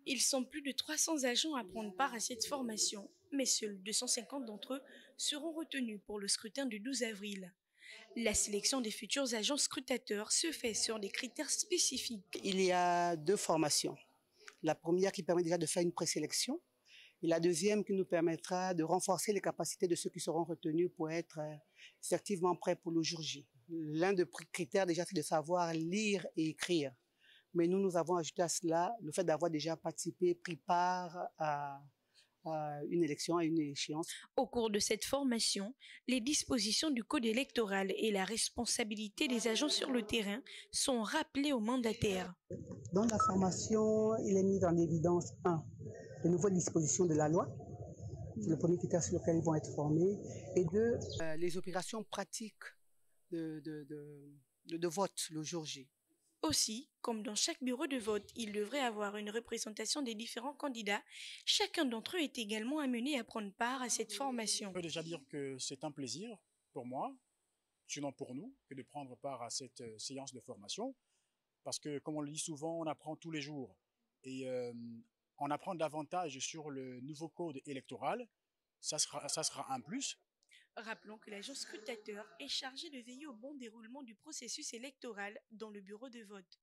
Ils sont plus de 300 agents à prendre part à cette formation, mais seuls 250 d'entre eux seront retenus pour le scrutin du 12 avril. La sélection des futurs agents scrutateurs se fait sur des critères spécifiques. Il y a deux formations. La première qui permet déjà de faire une présélection et la deuxième qui nous permettra de renforcer les capacités de ceux qui seront retenus pour être effectivement prêts pour le jour J. L'un des critères déjà, c'est de savoir lire et écrire. Mais nous avons ajouté à cela le fait d'avoir déjà participé, pris part à une élection, à une échéance. Au cours de cette formation, les dispositions du code électoral et la responsabilité des agents sur le terrain sont rappelées aux mandataires. Dans la formation, il est mis en évidence, les nouvelles dispositions de la loi, le premier critère sur lequel ils vont être formés, et deux, les opérations pratiques de vote le jour J. Aussi, comme dans chaque bureau de vote, il devrait avoir une représentation des différents candidats. Chacun d'entre eux est également amené à prendre part à cette formation. Je peux déjà dire que c'est un plaisir pour moi, sinon pour nous, que de prendre part à cette séance de formation. Parce que, comme on le dit souvent, on apprend tous les jours. Et on apprend davantage sur le nouveau code électoral. Ça sera un plus. Rappelons que l'agent scrutateur est chargé de veiller au bon déroulement du processus électoral dans le bureau de vote.